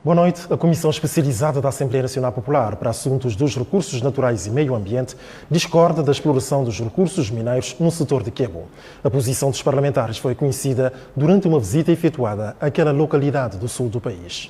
Boa noite. A Comissão Especializada da Assembleia Nacional Popular para Assuntos dos Recursos Naturais e Meio Ambiente discorda da exploração dos recursos mineiros no setor de Quebo. A posição dos parlamentares foi conhecida durante uma visita efetuada àquela localidade do sul do país.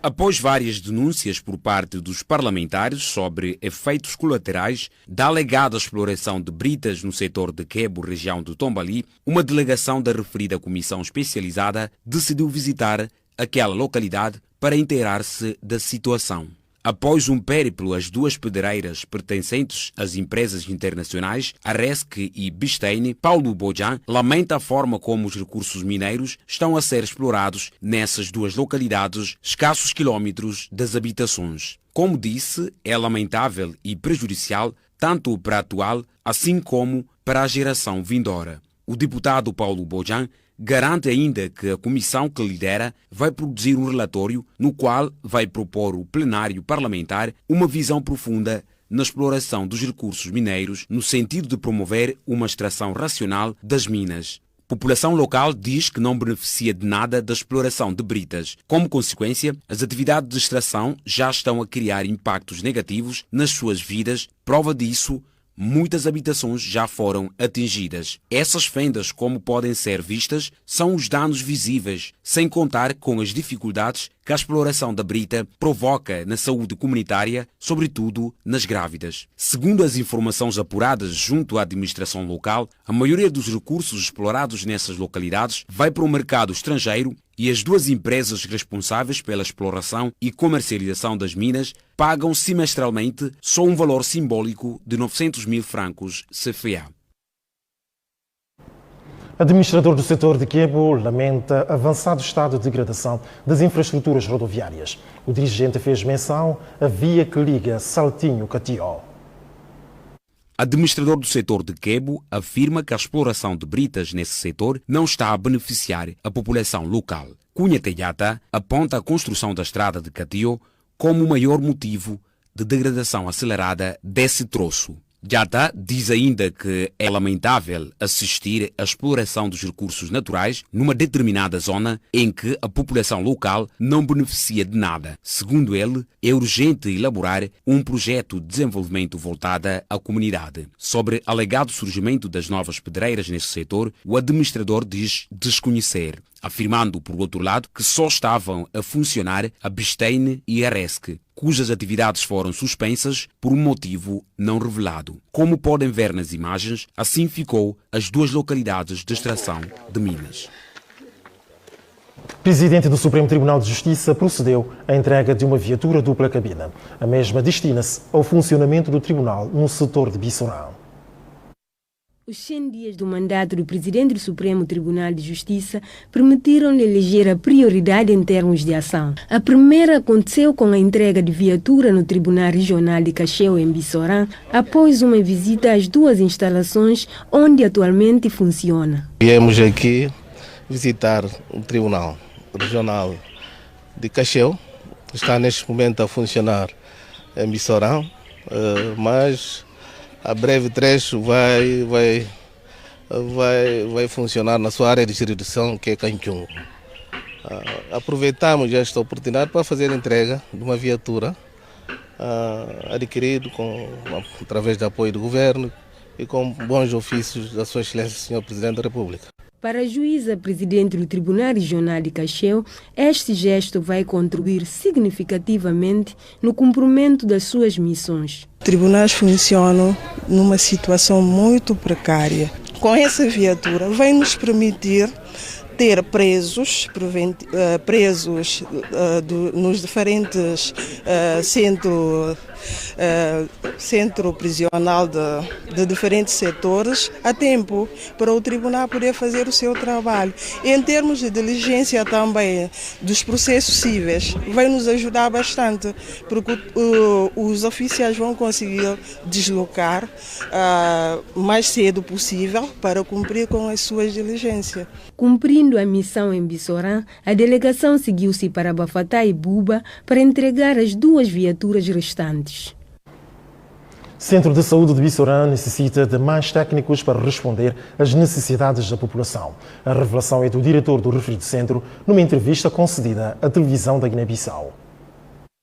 Após várias denúncias por parte dos parlamentares sobre efeitos colaterais da alegada exploração de britas no setor de Quebo, região do Tombali, uma delegação da referida Comissão Especializada decidiu visitar aquela localidade para inteirar-se da situação. Após um périplo, as duas pedreiras pertencentes às empresas internacionais, Aresc e Bistein, Paulo Bojan lamenta a forma como os recursos mineiros estão a ser explorados nessas duas localidades, escassos quilómetros das habitações. Como disse, é lamentável e prejudicial tanto para a atual, assim como para a geração vindoura. O deputado Paulo Bojan garante ainda que a comissão que lidera vai produzir um relatório no qual vai propor ao plenário parlamentar uma visão profunda na exploração dos recursos mineiros no sentido de promover uma extração racional das minas. A população local diz que não beneficia de nada da exploração de britas. Como consequência, as atividades de extração já estão a criar impactos negativos nas suas vidas. Prova disso, muitas habitações já foram atingidas. Essas fendas, como podem ser vistas, são os danos visíveis, sem contar com as dificuldades que a exploração da brita provoca na saúde comunitária, sobretudo nas grávidas. Segundo as informações apuradas junto à administração local, a maioria dos recursos explorados nessas localidades vai para o mercado estrangeiro e as duas empresas responsáveis pela exploração e comercialização das minas pagam semestralmente só um valor simbólico de 900 mil francos CFA. Administrador do setor de Quebo lamenta avançado estado de degradação das infraestruturas rodoviárias. O dirigente fez menção à via que liga Saltinho-Catió. Administrador do setor de Quebo afirma que a exploração de britas nesse setor não está a beneficiar a população local. Cunha Teyata aponta a construção da estrada de Catió como o maior motivo de degradação acelerada desse troço. Jata diz ainda que é lamentável assistir à exploração dos recursos naturais numa determinada zona em que a população local não beneficia de nada. Segundo ele, é urgente elaborar um projeto de desenvolvimento voltado à comunidade. Sobre alegado surgimento das novas pedreiras nesse setor, o administrador diz desconhecer, afirmando, por outro lado, que só estavam a funcionar a Bistein e a Aresc, cujas atividades foram suspensas por um motivo não revelado. Como podem ver nas imagens, assim ficou as duas localidades de extração de minas. O presidente do Supremo Tribunal de Justiça procedeu à entrega de uma viatura dupla cabina. A mesma destina-se ao funcionamento do tribunal no setor de Bissorão. Os 100 dias do mandato do presidente do Supremo Tribunal de Justiça permitiram-lhe eleger a prioridade em termos de ação. A primeira aconteceu com a entrega de viatura no Tribunal Regional de Cacheu, em Bissorã, após uma visita às duas instalações onde atualmente funciona. Viemos aqui visitar o Tribunal Regional de Cacheu, que está neste momento a funcionar em Bissorã, mas a breve trecho vai funcionar na sua área de jurisdição, que é Canchungo. Aproveitamos esta oportunidade para fazer a entrega de uma viatura adquirida através de apoio do governo e com bons ofícios da Sua Excelência, Sr. Presidente da República. Para a juíza presidente do Tribunal Regional de Cacheu, este gesto vai contribuir significativamente no cumprimento das suas missões. Tribunais funcionam numa situação muito precária. Com essa viatura vai nos permitir ter presos nos diferentes centro prisional de diferentes setores a tempo para o tribunal poder fazer o seu trabalho. Em termos de diligência também dos processos cíveis, vai nos ajudar bastante, porque os oficiais vão conseguir deslocar mais cedo possível para cumprir com as suas diligências. Cumprindo a missão em Bissorã, a delegação seguiu-se para Bafatá e Buba para entregar as duas viaturas restantes. Centro de Saúde de Bissorã necessita de mais técnicos para responder às necessidades da população. A revelação é do diretor do referido centro numa entrevista concedida à televisão da Guiné-Bissau.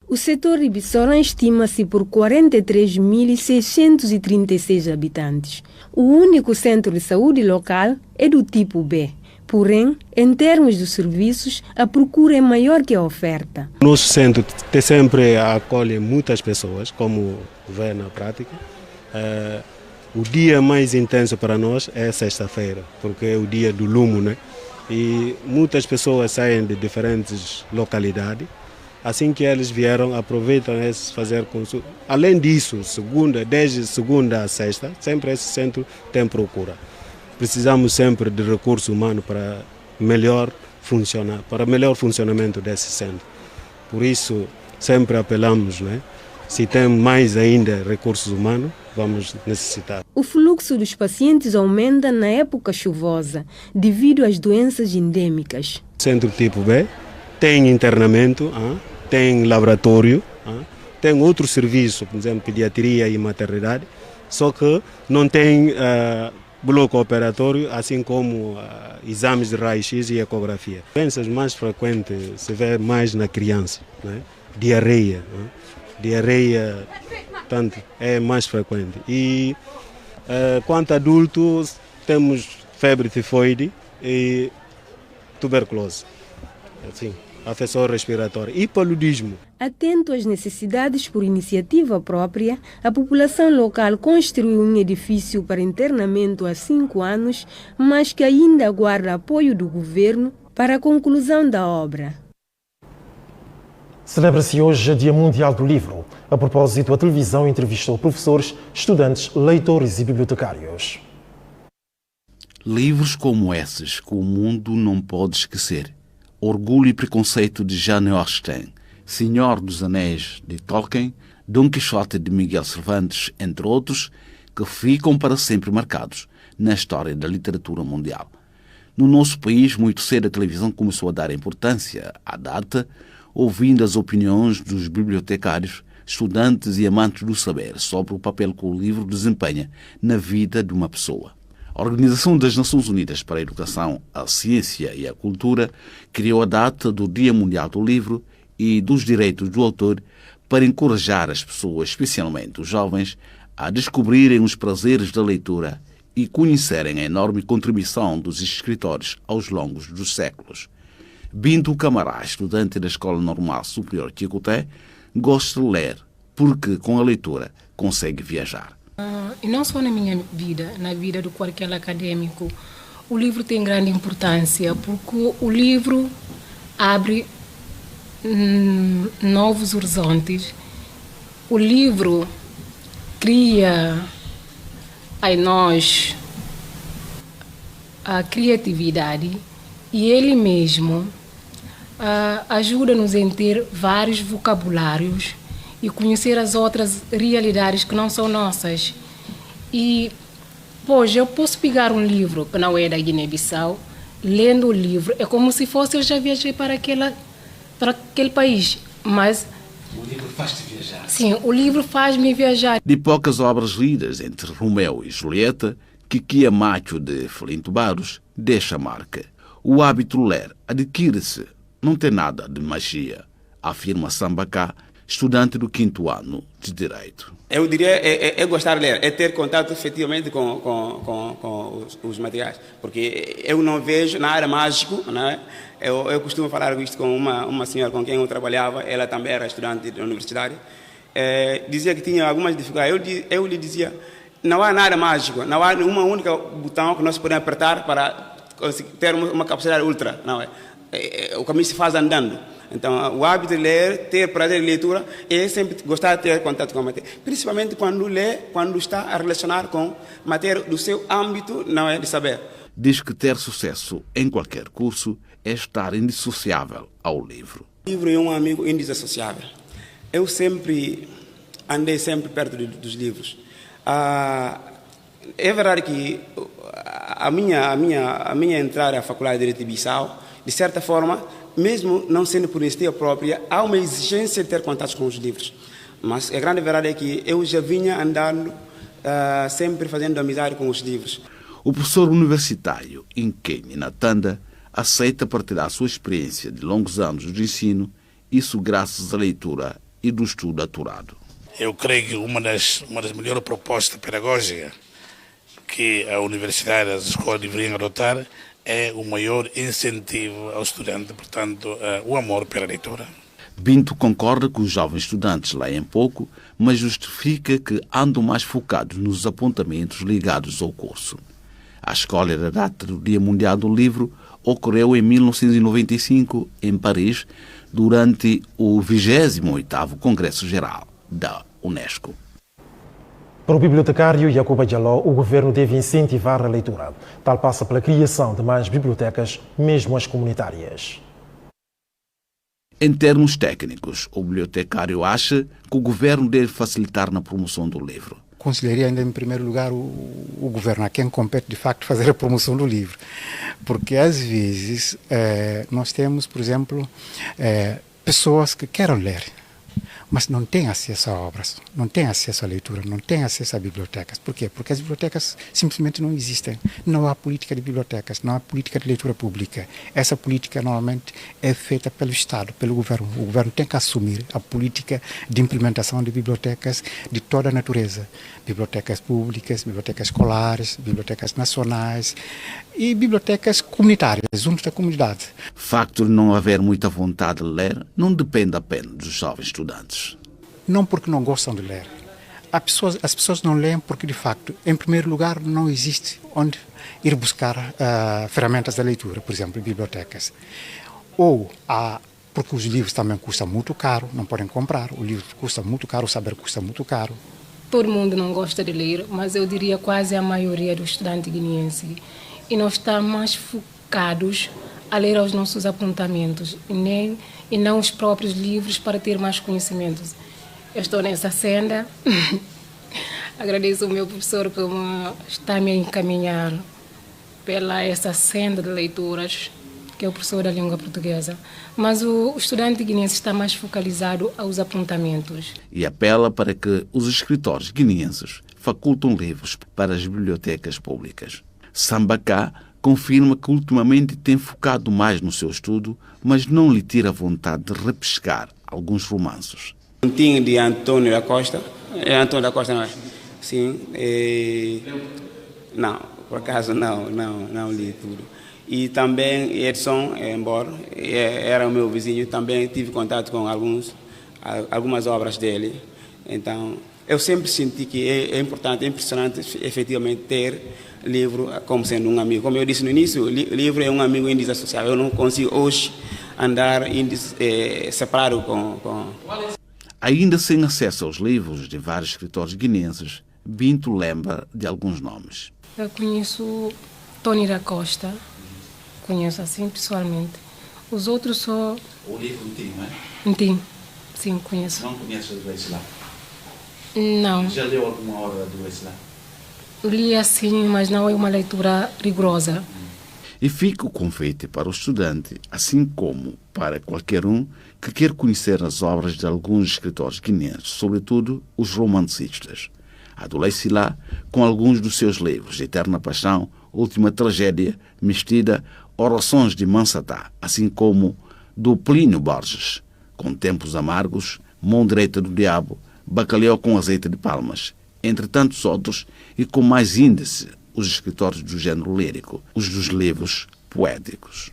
O setor de Bissorã estima-se por 43.636 habitantes. O único centro de saúde local é do tipo B. Porém, em termos de serviços, a procura é maior que a oferta. Nosso centro sempre acolhe muitas pessoas, como vê na prática. O dia mais intenso para nós é sexta-feira, porque é o dia do lume, né? E muitas pessoas saem de diferentes localidades. Assim que eles vieram, aproveitam esse fazer consulta. Além disso, desde segunda a sexta, sempre esse centro tem procura. Precisamos sempre de recurso humano para melhor funcionamento desse centro. Por isso, sempre apelamos, né? Se tem mais ainda recursos humanos, vamos necessitar. O fluxo dos pacientes aumenta na época chuvosa, devido às doenças endêmicas. Centro tipo B tem internamento, tem laboratório, tem outros serviços, por exemplo, pediatria e maternidade, só que não tem bloco operatório, assim como exames de raio-x e ecografia. Doenças mais frequentes se vê mais na criança, né? Diarreia. Diarreia é mais frequente. E quanto a adultos, temos febre tifoide e tuberculose, assim, afecção respiratória e paludismo. Atento às necessidades por iniciativa própria, a população local construiu um edifício para internamento há 5 anos, mas que ainda aguarda apoio do governo para a conclusão da obra. Celebra-se hoje o Dia Mundial do Livro. A propósito, a televisão entrevistou professores, estudantes, leitores e bibliotecários. Livros como esses que o mundo não pode esquecer. Orgulho e Preconceito de Jane Austen, Senhor dos Anéis de Tolkien, Dom Quixote de Miguel Cervantes, entre outros, que ficam para sempre marcados na história da literatura mundial. No nosso país, muito cedo a televisão começou a dar importância à data, ouvindo as opiniões dos bibliotecários, estudantes e amantes do saber sobre o papel que o livro desempenha na vida de uma pessoa. A Organização das Nações Unidas para a Educação, a Ciência e a Cultura criou a data do Dia Mundial do Livro e dos Direitos do Autor para encorajar as pessoas, especialmente os jovens, a descobrirem os prazeres da leitura e conhecerem a enorme contribuição dos escritores aos longos dos séculos. Bintu Camará, estudante da Escola Normal Superior Ticuté, gosta de ler porque com a leitura consegue viajar. E não só na minha vida, na vida de qualquer acadêmico, o livro tem grande importância porque o livro abre novos horizontes. O livro cria em nós a criatividade e ele mesmo ajuda-nos a ter vários vocabulários e conhecer as outras realidades que não são nossas. E, pois, eu posso pegar um livro que não é da Guiné-Bissau, lendo o livro, é como se fosse eu já viajei para aquele país, mas... O livro faz-te viajar. Sim, o livro faz-me viajar. De poucas obras lidas entre Romeu e Julieta, Kiki Macho de Felinto Barros deixa marca. O hábito de ler adquire-se, não tem nada de magia, afirma Sambacá, estudante do 5º ano de Direito. Eu diria é gostar de ler, é ter contato efetivamente com os materiais, porque eu não vejo na área mágico, né? Eu costumo falar isto com uma senhora com quem eu trabalhava, ela também era estudante da universidade, dizia que tinha algumas dificuldades, eu lhe dizia, não há nada mágico, não há uma única botão que nós podemos apertar para ter uma capacidade ultra, não é? O caminho se faz andando. Então, o hábito de ler, ter prazer de leitura, é sempre gostar de ter contato com a matéria. Principalmente quando lê, quando está a relacionar com matéria do seu âmbito, não é, de saber. Diz que ter sucesso em qualquer curso é estar indissociável ao livro. O livro é um amigo indissociável. Eu sempre andei perto dos livros. É verdade que a minha entrada à Faculdade de Direito de Bissau, de certa forma, mesmo não sendo por iniciativa própria, há uma exigência de ter contatos com os livros. Mas a grande verdade é que eu já vinha andando, sempre fazendo amizade com os livros. O professor universitário Inkeni Natanda aceita partilhar a sua experiência de longos anos de ensino, isso graças à leitura e do estudo aturado. Eu creio que uma das melhores propostas pedagógicas que a universidade e as escolas deveriam adotar é o maior incentivo ao estudante, portanto, o amor pela leitura. Binto concorda que os jovens estudantes leem pouco, mas justifica que andam mais focados nos apontamentos ligados ao curso. A escolha da data do Dia Mundial do Livro ocorreu em 1995, em Paris, durante o 28º Congresso Geral da Unesco. Para o bibliotecário Yacuba Diallo, o governo deve incentivar a leitura. Tal passa pela criação de mais bibliotecas, mesmo as comunitárias. Em termos técnicos, o bibliotecário acha que o governo deve facilitar na promoção do livro. Conselharia ainda em primeiro lugar o governo, a quem compete de facto fazer a promoção do livro. Porque às vezes nós temos, por exemplo, pessoas que querem ler, mas não têm acesso a obras, não têm acesso à leitura, não têm acesso a bibliotecas. Por quê? Porque as bibliotecas simplesmente não existem. Não há política de bibliotecas, não há política de leitura pública. Essa política normalmente é feita pelo Estado, pelo governo. O governo tem que assumir a política de implementação de bibliotecas de toda a natureza. Bibliotecas públicas, bibliotecas escolares, bibliotecas nacionais e bibliotecas comunitárias, junto da comunidade. O facto de não haver muita vontade de ler não depende apenas dos jovens estudantes. Não porque não gostam de ler. As pessoas não leem porque, de facto, em primeiro lugar, não existe onde ir buscar ferramentas da leitura, por exemplo, bibliotecas. Ou porque os livros também custam muito caro, não podem comprar, o livro custa muito caro, o saber custa muito caro. Todo mundo não gosta de ler, mas eu diria quase a maioria do estudante guineense. E nós estamos mais focados a ler os nossos apontamentos e não os próprios livros para ter mais conhecimentos. Eu estou nessa senda. Agradeço ao meu professor que está me encaminhar pela essa senda de leituras, que é o professor da língua portuguesa. Mas o estudante guineense está mais focalizado aos apontamentos. E apela para que os escritores guineenses facultam livros para as bibliotecas públicas. Sambacá confirma que ultimamente tem focado mais no seu estudo, mas não lhe tira a vontade de repescar alguns romances. Tinha de Antônio da Costa. Antônio da Costa, não é? Sim. Não, por acaso não li tudo. E também Edson, embora era o meu vizinho, também tive contato com algumas obras dele. Então, eu sempre senti que é importante, é impressionante efetivamente ter livro como sendo um amigo. Como eu disse no início, o livro é um amigo indissociável. Eu não consigo hoje andar separado com... Ainda sem acesso aos livros de vários escritores guineenses, Binto lembra de alguns nomes. Eu conheço Tony da Costa, conheço assim pessoalmente. Os outros só... O livro Ntim, não é? Ntim, sim, conheço. Não conheces do Islã? Não. Já leu alguma obra do Islã? Li assim, mas não é uma leitura rigorosa. E fica o convite para o estudante, assim como para qualquer um que quer conhecer as obras de alguns escritores guineenses, sobretudo os romancistas. Adolece lá com alguns dos seus livros, Eterna Paixão, Última Tragédia, Mestida, Orações de Mansatá, assim como do Plínio Borges, Com Tempos Amargos, Mão Direita do Diabo, Bacalhau com Azeite de Palmas, entre tantos outros, e com mais índice os escritores do género lírico, os dos livros poéticos.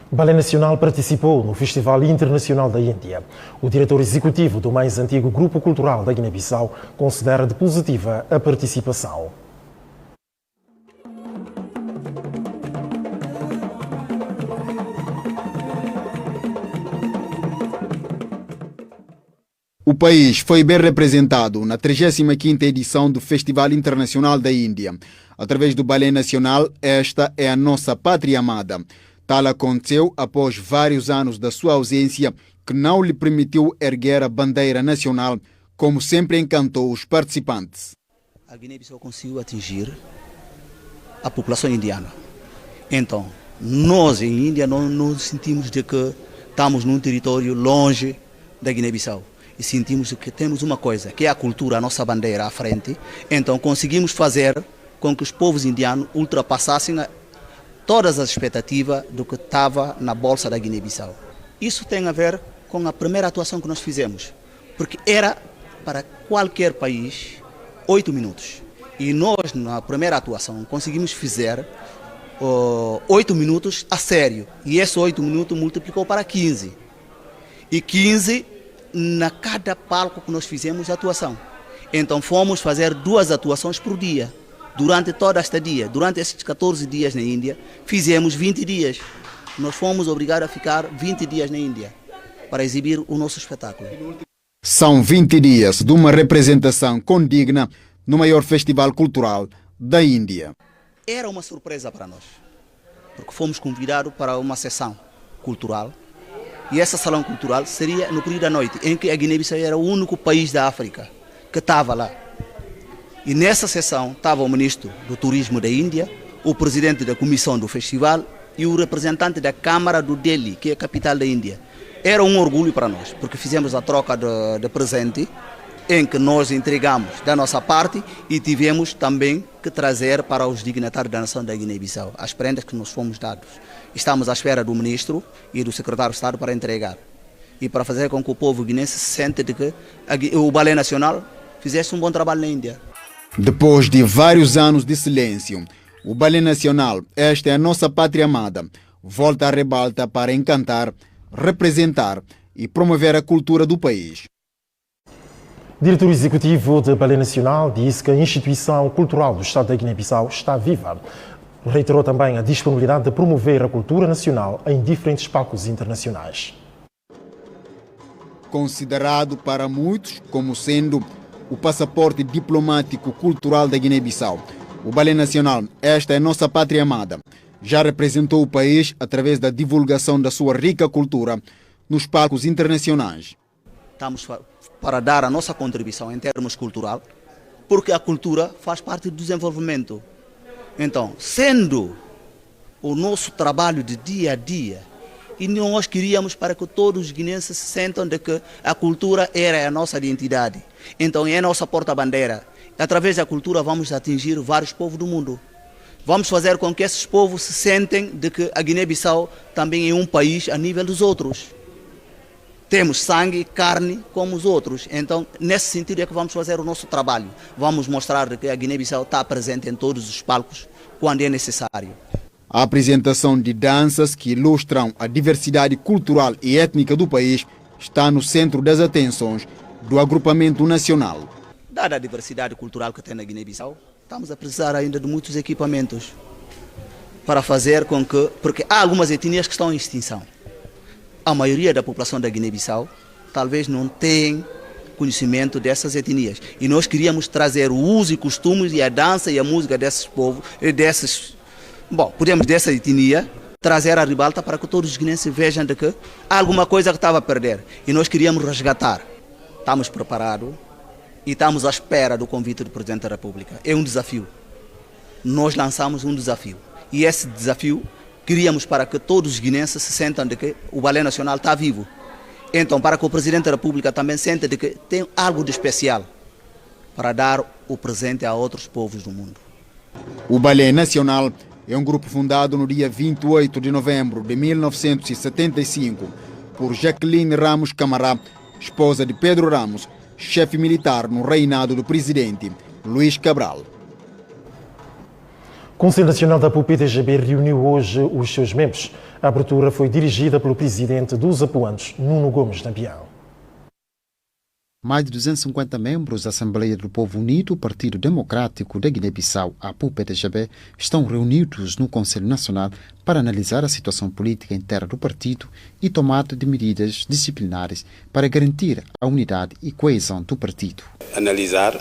Balé Nacional participou no Festival Internacional da Índia. O diretor executivo do mais antigo grupo cultural da Guiné-Bissau considera de positiva a participação. O país foi bem representado na 35ª edição do Festival Internacional da Índia. Através do Balé Nacional, esta é a nossa pátria amada. Tal aconteceu após vários anos da sua ausência, que não lhe permitiu erguer a bandeira nacional, como sempre encantou os participantes. A Guiné-Bissau conseguiu atingir a população indiana. Então, nós em Índia não sentimos de que estamos num território longe da Guiné-Bissau. e sentimos que temos uma coisa, que é a cultura, a nossa bandeira à frente, então conseguimos fazer com que os povos indianos ultrapassassem todas as expectativas do que estava na bolsa da Guiné-Bissau. Isso tem a ver com a primeira atuação que nós fizemos, porque era para qualquer país 8 minutos. E nós, na primeira atuação, conseguimos fazer 8 minutos a sério. E esses 8 minutos multiplicou para 15. E 15 na cada palco que nós fizemos a atuação. Então fomos fazer 2 atuações por dia. Durante toda esta dia, durante esses 14 dias na Índia, fizemos 20 dias. Nós fomos obrigados a ficar 20 dias na Índia para exibir o nosso espetáculo. São 20 dias de uma representação condigna no maior festival cultural da Índia. Era uma surpresa para nós, porque fomos convidados para uma sessão cultural. E essa salão cultural seria no período da noite, em que a Guiné-Bissau era o único país da África que estava lá. E nessa sessão estava o ministro do Turismo da Índia, o presidente da comissão do festival e o representante da Câmara do Delhi, que é a capital da Índia. Era um orgulho para nós, porque fizemos a troca de presente, em que nós entregamos da nossa parte e tivemos também que trazer para os dignatários da nação da Guiné-Bissau as prendas que nos fomos dados. Estamos à espera do ministro e do secretário de Estado para entregar e para fazer com que o povo guinense se sente de que o Balé Nacional fizesse um bom trabalho na Índia. Depois de vários anos de silêncio, o Balé Nacional, esta é a nossa pátria amada, volta à rebalta para encantar, representar e promover a cultura do país. O diretor executivo do Balé Nacional disse que a instituição cultural do Estado da Guiné-Bissau está viva. Reiterou também a disponibilidade de promover a cultura nacional em diferentes palcos internacionais. Considerado para muitos como sendo o passaporte diplomático cultural da Guiné-Bissau, o Balé Nacional, esta é a nossa pátria amada, já representou o país através da divulgação da sua rica cultura nos palcos internacionais. Estamos para dar a nossa contribuição em termos cultural, porque a cultura faz parte do desenvolvimento. Então, sendo o nosso trabalho de dia a dia, e nós queríamos para que todos os guineenses se sentam de que a cultura era a nossa identidade. Então é a nossa porta-bandeira. Através da cultura vamos atingir vários povos do mundo. Vamos fazer com que esses povos se sentem de que a Guiné-Bissau também é um país a nível dos outros. Temos sangue e carne como os outros. Então, nesse sentido é que vamos fazer o nosso trabalho. Vamos mostrar que a Guiné-Bissau está presente em todos os palcos quando é necessário. A apresentação de danças que ilustram a diversidade cultural e étnica do país está no centro das atenções do agrupamento nacional. Dada a diversidade cultural que tem na Guiné-Bissau, estamos a precisar ainda de muitos equipamentos para fazer com que... Porque há algumas etnias que estão em extinção. A maioria da população da Guiné-Bissau talvez não tem conhecimento dessas etnias. E nós queríamos trazer o uso e costumes e a dança e a música desses povos, dessa etnia, trazer a ribalta para que todos os guineenses vejam de que há alguma coisa que estava a perder. E nós queríamos resgatar. Estamos preparados e estamos à espera do convite do Presidente da República. É um desafio. Nós lançamos um desafio. E esse desafio queríamos para que todos os guineenses se sentam de que o Balé Nacional está vivo. Então, para que o Presidente da República também sente de que tem algo de especial para dar o presente a outros povos do mundo. O Balé Nacional é um grupo fundado no dia 28 de novembro de 1975 por Jacqueline Ramos Camará, esposa de Pedro Ramos, chefe militar no reinado do presidente Luís Cabral. O Conselho Nacional da PUP-TGB reuniu hoje os seus membros. A abertura foi dirigida pelo presidente dos apoiantes, Nuno Gomes Nambião. Mais de 250 membros da Assembleia do Povo Unido, Partido Democrático da Guiné-Bissau, a PUP-TGB, estão reunidos no Conselho Nacional para analisar a situação política interna do partido e tomada de medidas disciplinares para garantir a unidade e coesão do partido. Analisar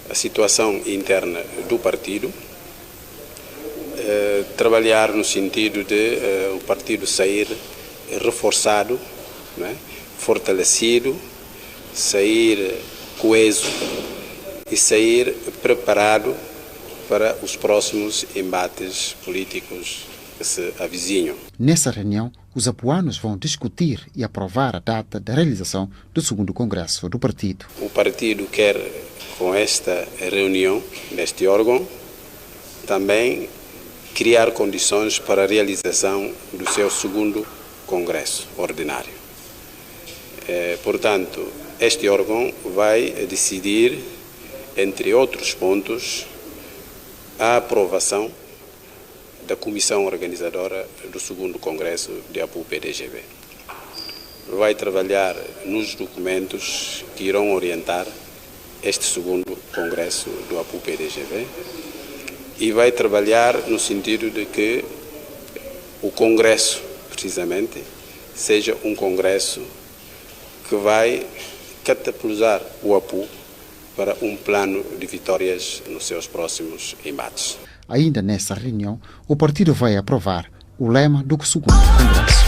a situação interna do partido, trabalhar no sentido de o partido sair reforçado, fortalecido, sair coeso e sair preparado para os próximos embates políticos que se avizinham. Nessa reunião, os apuanos vão discutir e aprovar a data da realização do segundo congresso do partido. O partido quer, com esta reunião, neste órgão, também criar condições para a realização do seu segundo congresso ordinário. Portanto, este órgão vai decidir, entre outros pontos, a aprovação da comissão organizadora do segundo congresso de APU-PDGB. Vai trabalhar nos documentos que irão orientar este segundo congresso do APU-PDGB e vai trabalhar no sentido de que o congresso, precisamente, seja um congresso que vai catapultar o APU para um plano de vitórias nos seus próximos embates. Ainda nessa reunião, o partido vai aprovar o lema do segundo congresso.